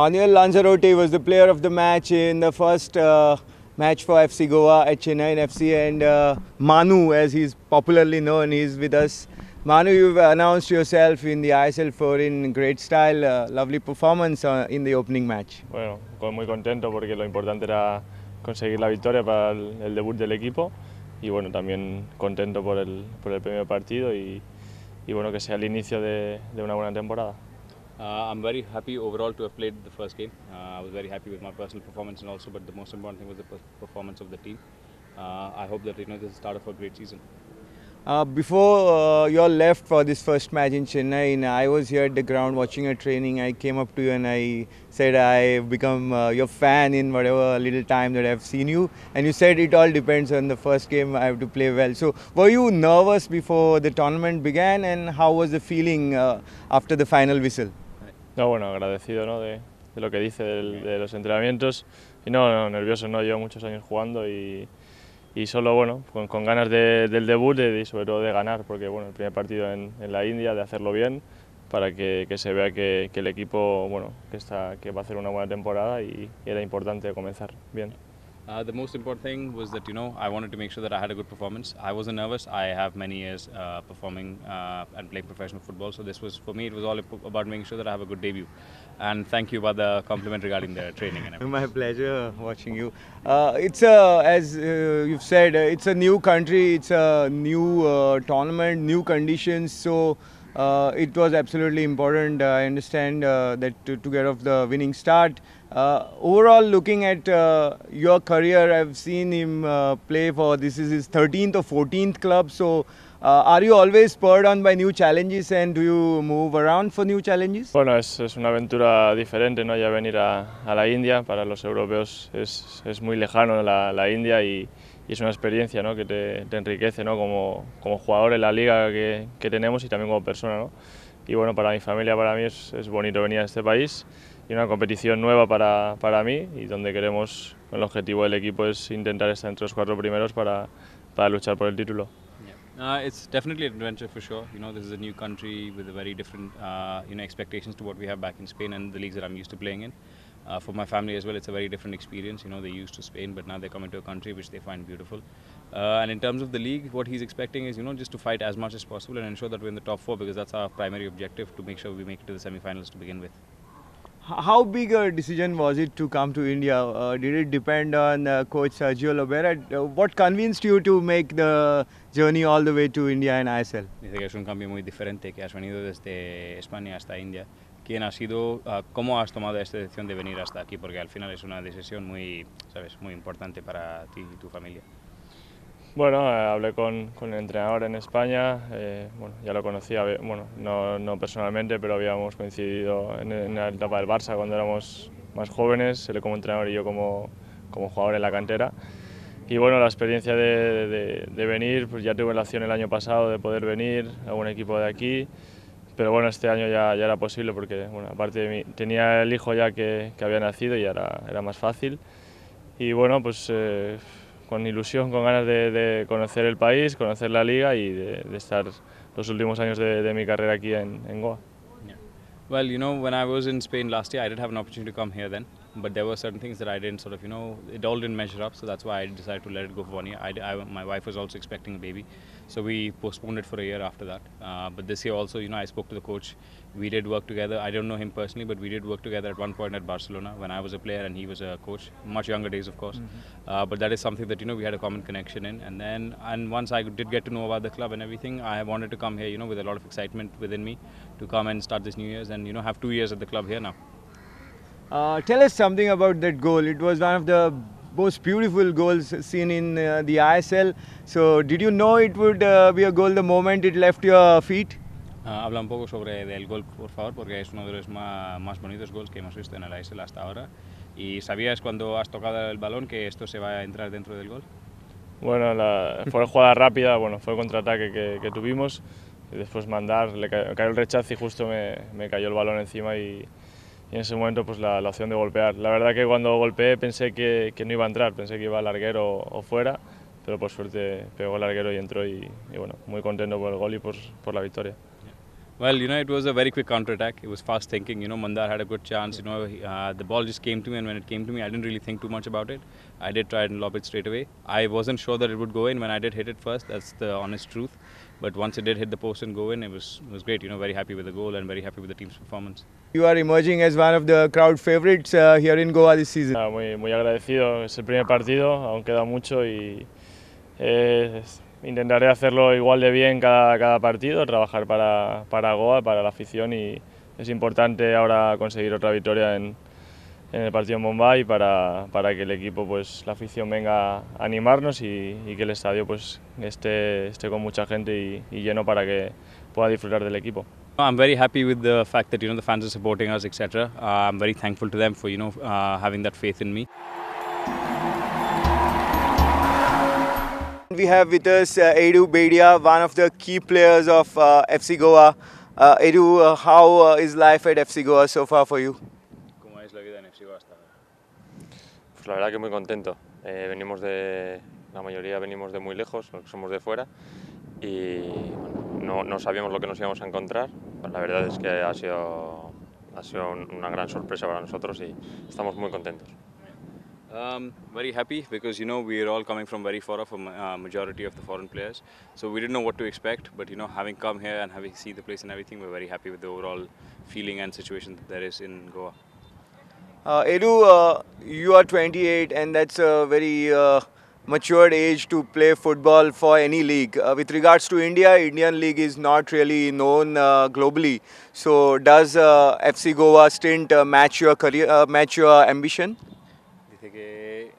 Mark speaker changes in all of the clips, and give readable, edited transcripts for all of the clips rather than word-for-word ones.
Speaker 1: Manuel Lanzarote was the player of the match in the first match for FC Goa at Chennai FC, and Manu, as he's popularly known, is with us. Manu, you've announced yourself in the ISL 4 in great style, lovely performance in the opening match.
Speaker 2: Bueno, muy contento porque lo importante era conseguir la victoria para el debut del equipo y bueno, también contento por el primer partido y bueno, que sea el inicio de una buena temporada.
Speaker 3: I'm very happy overall to have played the first game. I was very happy with my personal performance and also, but the most important thing was the performance of the team. I hope that this is the start of a great season.
Speaker 1: Before you all left for this first match in Chennai, and I was here at the ground watching your training. I came up to you and I said I've become your fan in whatever little time that I've seen you. And you said it all depends on the first game. I have to play well. So were you nervous before the tournament began, and how was the feeling after the final whistle?
Speaker 2: No, bueno, agradecido, ¿no? de lo que dice de los entrenamientos y no, nervioso, no, llevo muchos años jugando y solo bueno, con ganas del debut y sobre todo de ganar, porque bueno, el primer partido en la India, de hacerlo bien para que se vea que el equipo bueno, que va a hacer una buena temporada y era importante comenzar bien.
Speaker 3: The most important thing was that I wanted to make sure that I had a good performance. I wasn't nervous. I have many years performing and playing professional football, so this was, for me, it was all about making sure that I have a good debut. And thank you about the compliment regarding the training and everything.
Speaker 1: My pleasure watching you. It's as you've said, it's a new country, it's a new tournament, new conditions. So it was absolutely important. I understand that to get off the winning start. Overall, looking at your career, I've seen him play for, this is his 13th or 14th club. So are you always spurred on by new challenges, and do you move around for new challenges?
Speaker 2: Bueno, es una aventura diferente, ¿no? Ya venir a la India, para los europeos es muy lejano la India y es una experiencia, ¿no? Que te enriquece, ¿no? como jugador en la liga que tenemos y también como persona, ¿no? Y bueno, para mi familia, para mí es bonito venir a este país y una competición nueva para mí y donde queremos, el objetivo del equipo es intentar estar entre los 4 primeros para luchar por el título.
Speaker 3: It's definitely an adventure for sure. This is a new country with a very different expectations to what we have back in Spain and the leagues that I'm used to playing in. For my family as well, it's a very different experience. They're used to Spain, but now they're coming to a country which they find beautiful. And in terms of the league, what he's expecting is, just to fight as much as possible and ensure that we're in the top 4, because that's our primary objective, to make sure we make it to the semi-finals to begin with.
Speaker 1: How big a decision was it to come to India? Did it depend on coach Sergio Lobera? What convinced you to make the journey all the way to India and ISL?
Speaker 3: Dice que es un cambio muy diferente, que has venido desde España hasta India. ¿Quién ha sido, cómo has tomado esta decisión de venir hasta aquí? Porque al final es una decisión muy importante para ti y tu familia.
Speaker 2: Bueno, hablé con el entrenador en España, bueno, ya lo conocía, bueno, no personalmente, pero habíamos coincidido en la etapa del Barça cuando éramos más jóvenes, él como entrenador y yo como jugador en la cantera. Y bueno, la experiencia de venir, pues ya tuve la opción el año pasado de poder venir a un equipo de aquí, pero bueno, este año ya era posible porque, bueno, aparte de mí, tenía el hijo ya que había nacido y era más fácil. Y bueno, pues con ilusión, con ganas de conocer el país, conocer la liga y de estar los últimos años de mi carrera aquí en Goa.
Speaker 3: Yeah. Well, when I was in Spain last year, I did have an opportunity to come here then, but there were certain things that I didn't it all didn't measure up, so that's why I decided to let it go for 1 year. My wife was also expecting a baby, so we postponed it for a year after that. But this year also, I spoke to the coach. We did work together. I don't know him personally, but we did work together at one point at Barcelona when I was a player and he was a coach. Much younger days, of course. Mm-hmm. But that is something that we had a common connection in. And once I did get to know about the club and everything, I wanted to come here, with a lot of excitement within me to come and start this new year's and have 2 years at the club here now.
Speaker 1: Tell us something about that goal. It was one of the most beautiful goals seen in the ISL. So, did you know it would be a goal the moment it left your feet?
Speaker 3: Habla un poco sobre el gol, por favor, porque es uno de los más bonitos goles que hemos visto en el ISL hasta ahora. ¿Y sabías cuando has tocado el balón que esto se va a entrar dentro del gol?
Speaker 2: Bueno, fue jugada rápida, bueno, fue el contraataque que tuvimos y después mandar, le cayó el rechazo y justo me cayó el balón encima y en ese momento pues la opción de golpear. La verdad que cuando golpeé pensé que no iba a entrar, pensé que iba al larguero o fuera, pero por suerte pegó el larguero y entró y bueno, muy contento por el gol y por la victoria.
Speaker 3: Well, it was a very quick counter-attack. It was fast thinking. Mandar had a good chance. The ball just came to me, and when it came to me, I didn't really think too much about it. I did try and lob it straight away. I wasn't sure that it would go in when I did hit it first. That's the honest truth. But once it did hit the post and go in, it was great. Very happy with the goal and very happy with the team's performance.
Speaker 1: You are emerging as one of the crowd favorites here in Goa this season.
Speaker 2: Muy agradecido. Es el primer partido, aún queda mucho y intentaré hacerlo igual de bien cada partido, trabajar para Goa, para la afición y es importante ahora conseguir otra victoria en el partido en Bombay para que el equipo, pues la afición venga a animarnos y que el estadio pues esté con mucha gente y lleno para que pueda disfrutar del equipo.
Speaker 3: I'm very happy with the fact that the fans are supporting us, etc. I'm very thankful to them for having that faith in me.
Speaker 1: We have with us Edu Bedia, one of the key players of FC Goa. Edu, how is life at FC Goa so far for you?
Speaker 3: ¿Cómo es la vida en FC Goa hasta ahora?
Speaker 4: Pues la verdad que muy contento. La mayoría venimos de muy lejos, los que somos de fuera, y bueno, no sabíamos lo que nos íbamos a encontrar. Pues la verdad es que ha sido una gran sorpresa para nosotros y estamos muy contentos.
Speaker 3: Very happy because we are all coming from very far off, a majority of the foreign players, so we didn't know what to expect, but having come here and having seen the place and everything, we're very happy with the overall feeling and situation that there is in Goa.
Speaker 1: Edu, you are 28 and that's a very matured age to play football for any league. With regards to India, Indian league is not really known globally. So does FC Goa stint match your career, match your ambition?
Speaker 3: Dice que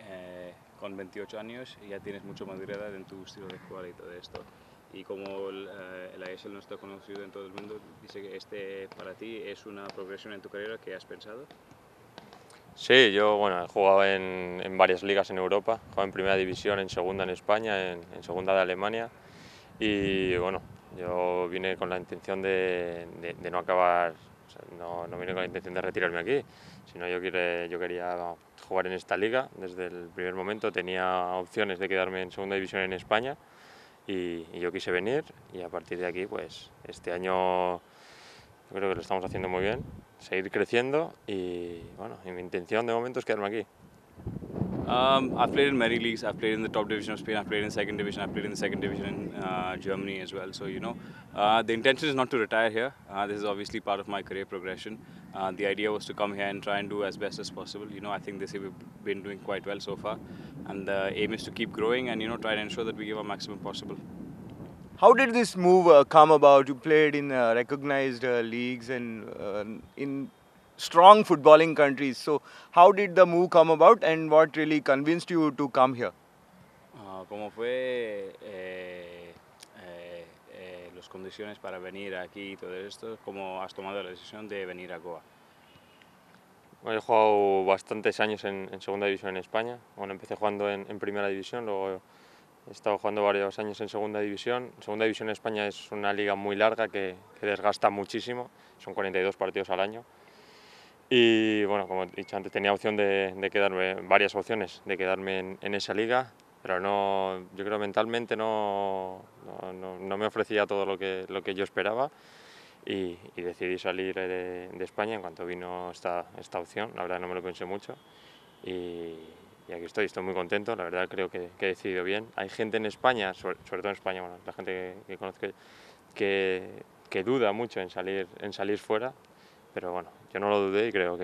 Speaker 3: con 28 años ya tienes mucha madurez en tu estilo de jugar y todo esto. Y como el ASL no está conocido en todo el mundo, dice que para ti es una progresión en tu carrera que has pensado.
Speaker 4: Sí, yo he jugado en varias ligas en Europa, he jugado en primera división, en segunda en España, en segunda de Alemania y bueno, yo vine con la intención de no acabar, o sea, no vine con la intención de retirarme aquí, sino yo quería jugar en esta liga desde el primer momento, tenía opciones de quedarme en segunda división en España y yo quise venir y a partir de aquí pues este año yo creo que lo estamos haciendo muy bien, seguir creciendo y bueno, mi intención de momento es quedarme aquí.
Speaker 3: I've played in many leagues. I've played in the top division of Spain. I've played in second division. I've played in the second division in Germany as well. So the intention is not to retire here. This is obviously part of my career progression. The idea was to come here and try and do as best as possible. I think this year we've been doing quite well so far, and the aim is to keep growing and try to ensure that we give our maximum possible.
Speaker 1: How did this move come about? You played in recognized leagues and in strong footballing countries. So how did the move come about and what really convinced you to come here?
Speaker 3: ¿Cómo fue las condiciones para venir aquí y todo esto? ¿Cómo has tomado la decisión de venir a Goa?
Speaker 4: He jugado bastantes años en segunda división en España. Bueno, empecé jugando en primera división, luego he estado jugando varios años en segunda división. Segunda división en España es una liga muy larga que desgasta muchísimo, son 42 partidos al año. Y bueno, como he dicho antes, tenía opción de quedarme, varias opciones de quedarme en esa liga, pero yo creo mentalmente no me ofrecía todo lo que yo esperaba y decidí salir de España en cuanto vino esta opción. La verdad no me lo pensé mucho y aquí estoy muy contento, la verdad creo que he decidido bien. Hay gente en España, sobre todo en España, bueno, la gente que conozco, que duda mucho en salir fuera, pero bueno, yo no lo dudé y creo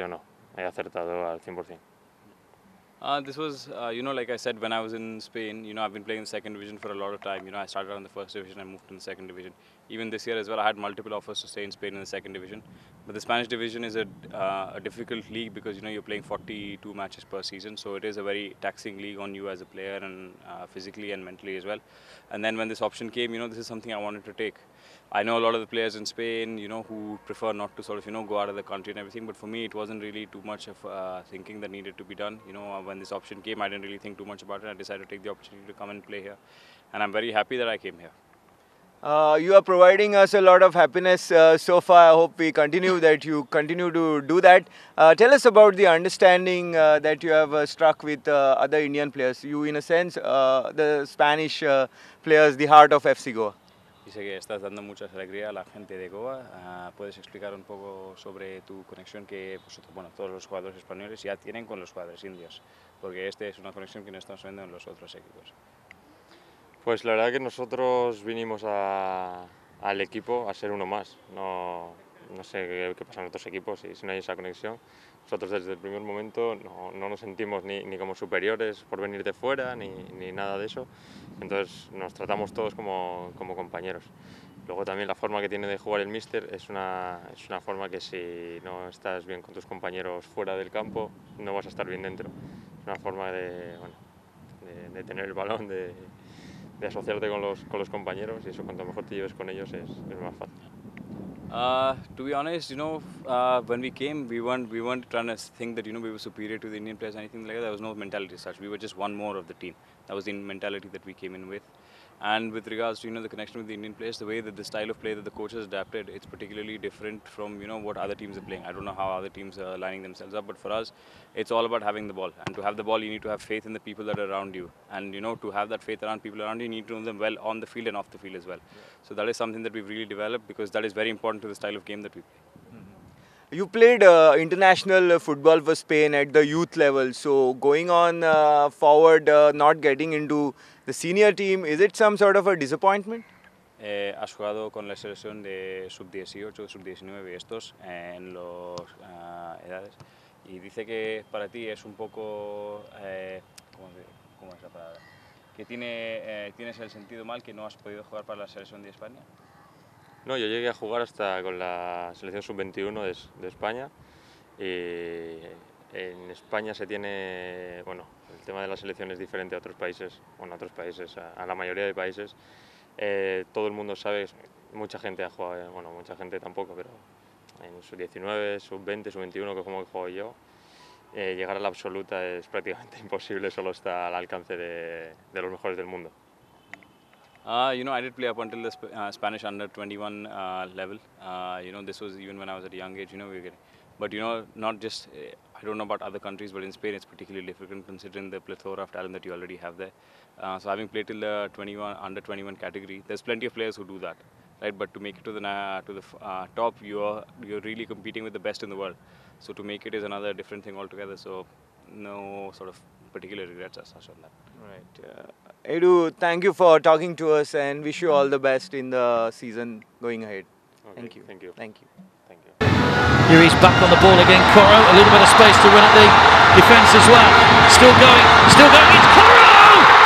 Speaker 4: no, he acertado al 100%.
Speaker 3: This was, like I said, when I was in Spain, I've been playing in the second division for a lot of time. I started out in the first division, I moved to the second division. Even this year as well, I had multiple offers to stay in Spain in the second division. But the Spanish division is a difficult league because, you're playing 42 matches per season. So it is a very taxing league on you as a player and physically and mentally as well. And then when this option came, this is something I wanted to take. I know a lot of the players in Spain, who prefer not to sort of, go out of the country and everything. But for me, it wasn't really too much of thinking that needed to be done. When this option came, I didn't really think too much about it. I decided to take the opportunity to come and play here. And I'm very happy that I came here.
Speaker 1: You are providing us a lot of happiness so far. I hope we continue that. You continue to do that. Tell us about the understanding that you have struck with other Indian players. You, in a sense, the Spanish players, the heart of FC Goa.
Speaker 3: Dice que estás dando mucha alegría a la gente de Goa. ¿Puedes explicar un poco sobre tu conexión que vosotros, bueno, todos los jugadores españoles ya tienen con los jugadores indios? Porque esta es una conexión que no estamos viendo en los otros equipos.
Speaker 4: Pues la verdad que nosotros vinimos al equipo a ser uno más. No sé qué pasa en otros equipos si no hay esa conexión. Nosotros desde el primer momento no nos sentimos ni como superiores por venir de fuera ni nada de eso. Entonces nos tratamos todos como compañeros. Luego también la forma que tiene de jugar el míster es una forma que si no estás bien con tus compañeros fuera del campo no vas a estar bien dentro. Es una forma de tener el balón, de asociarte con los compañeros, y eso cuanto mejor te lleves con ellos es más fácil.
Speaker 3: To be honest, when we came, we weren't trying to think that we were superior to the Indian players or anything like that. There was no mentality as such. We were just one more of the team. That was the mentality that we came in with. And with regards to the connection with the Indian players, the way that the style of play that the coach has adapted, it's particularly different from what other teams are playing. I don't know how other teams are lining themselves up, but for us, it's all about having the ball. And to have the ball, you need to have faith in the people that are around you. And to have that faith around people around you, you need to know them well on the field and off the field as well. Yeah. So that is something that we've really developed because that is very important to the style of game that we play.
Speaker 1: You played international football for Spain at the youth level. So going on forward, not getting into the senior team, is it some sort of a disappointment?
Speaker 3: Has jugado con la selección de sub-18, sub-19 estos en las edades y dice que para ti es un poco, ¿cómo es la palabra? Que tienes el sentido mal que no has podido jugar para la selección de España.
Speaker 4: No, yo llegué a jugar hasta con la selección sub-21 de España, y en España se tiene, bueno, el tema de la selección es diferente a otros países, a la mayoría de países. Todo el mundo sabe, mucha gente ha jugado, bueno, mucha gente tampoco, pero en sub-19, sub-20, sub-21, que es como que juego yo, llegar a la absoluta es prácticamente imposible, solo está al alcance de los mejores del mundo.
Speaker 3: I did play up until the Spanish under 21 level. This was even when I was at a young age. But not just. I don't know about other countries, but in Spain it's particularly difficult considering the plethora of talent that you already have there. So having played till the under 21 category, there's plenty of players who do that, right? But to make it to the top, you're really competing with the best in the world. So to make it is another different thing altogether. So no sort of particular regrets as such on that.
Speaker 1: Right. Edu, thank you for talking to us and wish you all the best in the season going ahead.
Speaker 4: Okay,
Speaker 1: thank you.
Speaker 4: Thank you.
Speaker 1: Thank you.
Speaker 4: Thank you.
Speaker 5: Here he's back on the ball again. Coro, a little bit of space to run at the defence as well. Still going. It's Coro!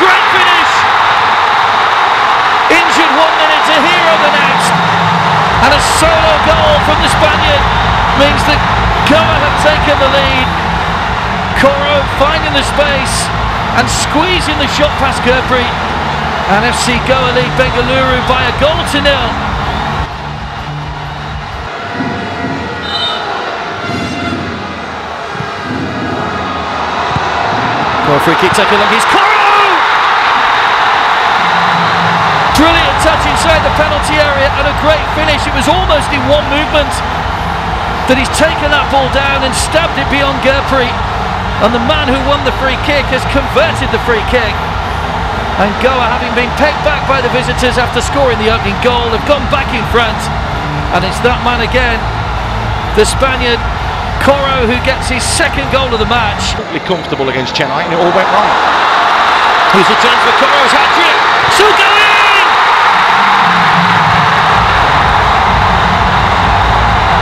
Speaker 5: Great finish! Injured 1 minute, a hero the next. And a solo goal from the Spaniard means that Goa have taken the lead. Coro finding the space and squeezing the shot past Gurpreet, and FC Goa lead Bengaluru by a goal to nil. Coro free kick taken long, he's Coro! Brilliant touch inside the penalty area and a great finish. It was almost in one movement that he's taken that ball down and stabbed it beyond Gurpreet. And the man who won the free kick has converted the free kick. And Goa, having been pegged back by the visitors after scoring the opening goal, have gone back in front. And it's that man again, the Spaniard, Coro, who gets his second goal of the match.
Speaker 6: Totally comfortable against Chennai, and it all went wrong.
Speaker 5: Here's a chance for Coro's hat-trick. Still going!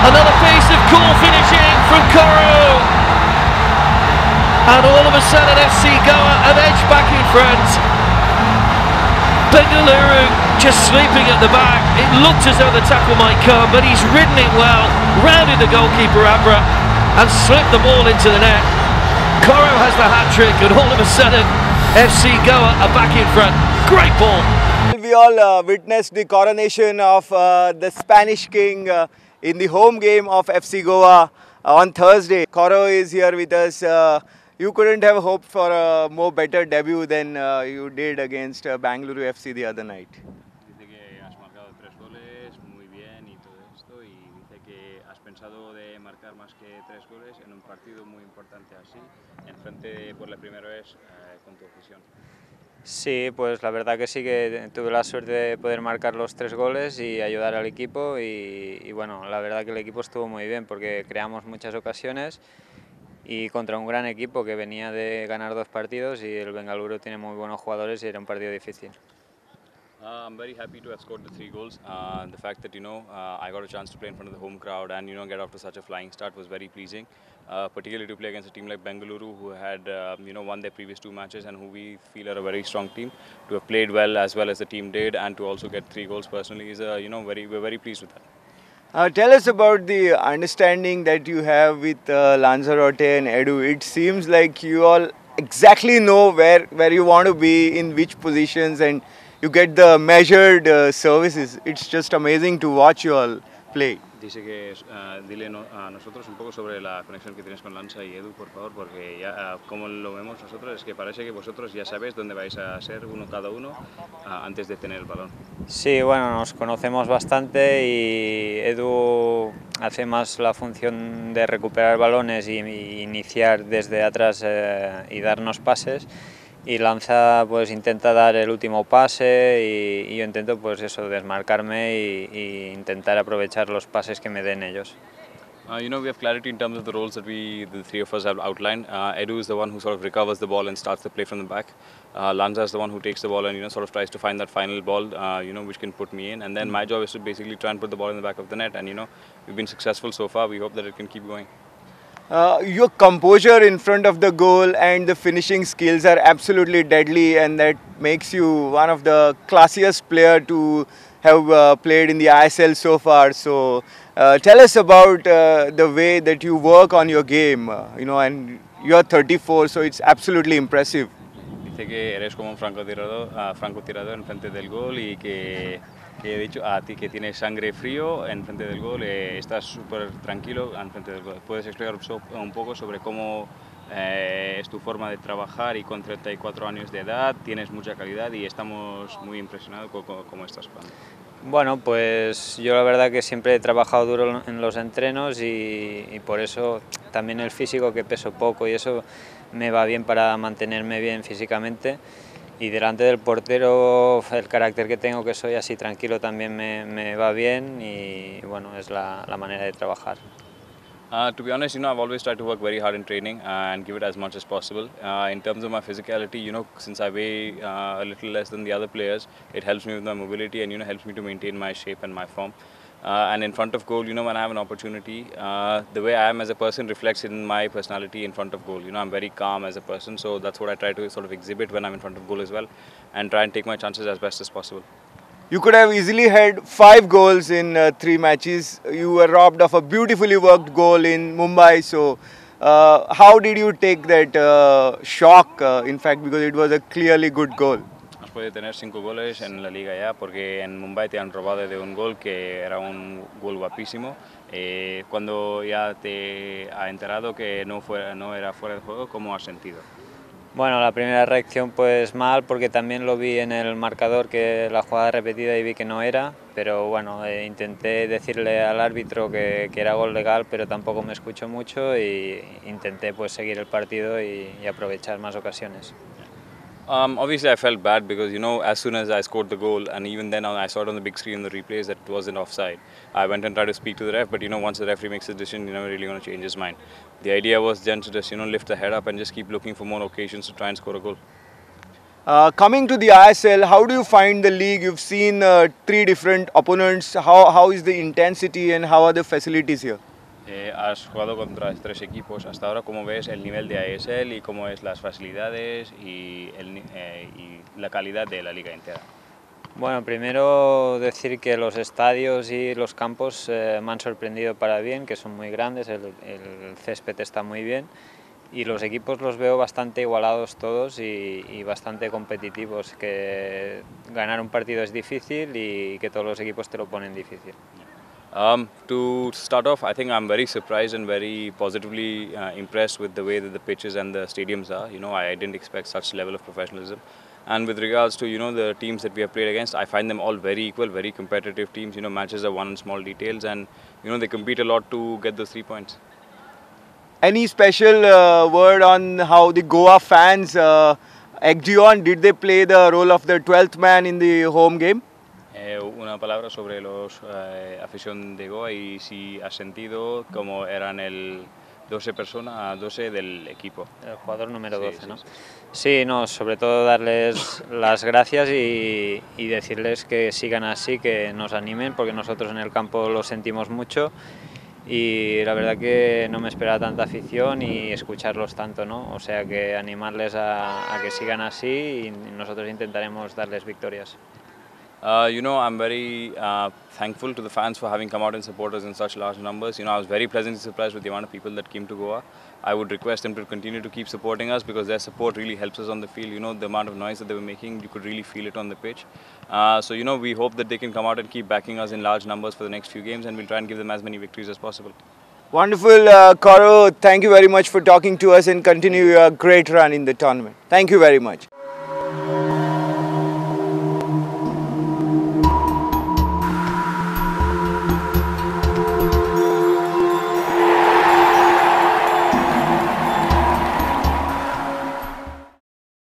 Speaker 5: Another piece of cool finishing from Coro. And all of a sudden FC Goa have edged back in front. Bengaluru just sleeping at the back. It looked as though the tackle might come, but he's ridden it well, rounded the goalkeeper Abra and slipped the ball into the net. Coro has the hat-trick and all of a sudden FC Goa are back in front. Great ball.
Speaker 1: We all witnessed the coronation of the Spanish king in the home game of FC Goa on Thursday. Coro is here with us. You couldn't have hoped for a more better debut than you did against Bengaluru FC the other night.
Speaker 3: Dice que has marcado 3 goles, muy bien y todo esto, y dice que has pensado de marcar más que 3 goles en un partido muy importante así, enfrente por la primera vez con tu afición.
Speaker 7: Sí, pues la verdad que sí que tuve la suerte de poder marcar los 3 goles y ayudar al equipo y bueno, la verdad que el equipo estuvo muy bien porque creamos muchas ocasiones y contra un gran equipo que venía de ganar 2 partidos y el Bengaluru tiene muy buenos jugadores y era un partido difícil.
Speaker 3: I'm very happy to have scored the 3 goals. The fact that I got a chance to play in front of the home crowd and get off to such a flying start was very pleasing. Particularly to play against a team like Bengaluru, who had won their previous 2 matches and who we feel are a very strong team. To have played well as the team did, and to also get 3 goals personally is we're very pleased with that.
Speaker 1: Tell us about the understanding that you have with Lanzarote and Edu. It seems like you all exactly know where you want to be, in which positions, and you get the measured services. It's just amazing to watch you all play.
Speaker 3: Dice que dile a nosotros un poco sobre la conexión que tienes con Lanza y Edu, por favor, porque ya como lo vemos nosotros es que parece que vosotros ya sabéis dónde vais a ser uno cada uno antes de tener el balón.
Speaker 7: Sí, bueno, nos conocemos bastante y Edu hace más la función de recuperar balones y iniciar desde atrás y darnos pases. Y Lanza pues intenta dar el último pase y yo intento pues eso, desmarcarme y intentar aprovechar los pases que me den ellos.
Speaker 3: We have clarity in terms of the roles that the three of us have outlined. Edu is the one who sort of recovers the ball and starts the play from the back. Lanza is the one who takes the ball and sort of tries to find that final ball, which can put me in. And then my job is to basically try and put the ball in the back of the net. And we've been successful so far. We hope that it can keep going.
Speaker 1: Your composure in front of the goal and the finishing skills are absolutely deadly, and that makes you one of the classiest player to have played in the ISL so far. So tell us about the way that you work on your game, and you're 34, so it's absolutely impressive.
Speaker 3: Dice que eres como un francotirador en frente del gol y que he dicho a ti que tienes sangre frío en frente del gol, estás súper tranquilo en frente del gol. ¿Puedes explicar un poco sobre cómo es tu forma de trabajar y con 34 años de edad tienes mucha calidad y estamos muy impresionados con cómo estás jugando?
Speaker 7: Bueno, pues yo la verdad que siempre he trabajado duro en los entrenos y por eso también el físico, que peso poco y eso me va bien para mantenerme bien físicamente. Y delante del portero el carácter que tengo, que soy así tranquilo, también me va bien y bueno, es la manera de trabajar.
Speaker 3: To be honest, I've always tried to work very hard in training and give it as much as possible. In terms of my physicality, since I weigh a little less than the other players, it helps me with my mobility and helps me to maintain my shape and my form. And in front of goal, when I have an opportunity, the way I am as a person reflects in my personality in front of goal. I'm very calm as a person, so that's what I try to sort of exhibit when I'm in front of goal as well, and try and take my chances as best as possible.
Speaker 1: You could have easily had 5 goals in 3 matches. You were robbed of a beautifully worked goal in Mumbai. So how did you take that shock, in fact, because it was a clearly good goal?
Speaker 3: Has podido tener 5 goles en la liga ya, porque en Mumbai te han robado de un gol que era un gol guapísimo. Cuando ya te ha enterado que no era fuera de juego, ¿cómo has sentido?
Speaker 7: Bueno, la primera reacción pues mal, porque también lo vi en el marcador, que la jugada repetida, y vi que no era, pero bueno, intenté decirle al árbitro que era gol legal, pero tampoco me escuchó mucho y intenté pues seguir el partido y aprovechar más ocasiones.
Speaker 3: Obviously I felt bad because as soon as I scored the goal, and even then I saw it on the big screen in the replays that it wasn't offside. I went and tried to speak to the ref, but once the referee makes a decision, you're never really going to change his mind. The idea was then to just lift the head up and just keep looking for more occasions to try and score a goal.
Speaker 1: Coming to the ISL, how do you find the league? You've seen 3 different opponents. How is the intensity and how are the facilities here?
Speaker 3: Has jugado contra 3 equipos hasta ahora. ¿Cómo ves el nivel de ISL y cómo es las facilidades y la calidad de la liga entera?
Speaker 7: Bueno, primero decir que los estadios y los campos me han sorprendido para bien, que son muy grandes, el césped está muy bien y los equipos los veo bastante igualados todos y bastante competitivos, que ganar un partido es difícil y que todos los equipos te lo ponen difícil.
Speaker 3: To start off, I think I'm very surprised and very positively impressed with the way that the pitches and the stadiums are. I didn't expect such level of professionalism. And with regards to the teams that we have played against, I find them all very equal, very competitive teams. Matches are won in small details, and they compete a lot to get those 3 points.
Speaker 1: Any special word on how the Goa fans Ekdion, did they play the role of the 12th man in the home game?
Speaker 3: Una palabra sobre los afición de Goa y si has sentido como eran el 12 personas, 12 del equipo.
Speaker 7: El jugador número 12,
Speaker 3: sí,
Speaker 7: ¿no?
Speaker 3: Sí.
Speaker 7: Sí, no, sobre todo darles las gracias y decirles que sigan así, que nos animen, porque nosotros en el campo lo sentimos mucho y la verdad que no me esperaba tanta afición y escucharlos tanto, ¿no? O sea que animarles a que sigan así y nosotros intentaremos darles victorias.
Speaker 3: You know, I'm very thankful to the fans for having come out and support us in such large numbers. You know, I was very pleasantly surprised with the amount of people that came to Goa. I would request them to continue to keep supporting us because their support really helps us on the field. You know, the amount of noise that they were making, you could really feel it on the pitch. So, you know, we hope that they can come out and keep backing us in large numbers for the next few games, and we'll try and give them as many victories as possible.
Speaker 1: Wonderful, Coro. Thank you very much for talking to us and continue your great run in the tournament. Thank you very much.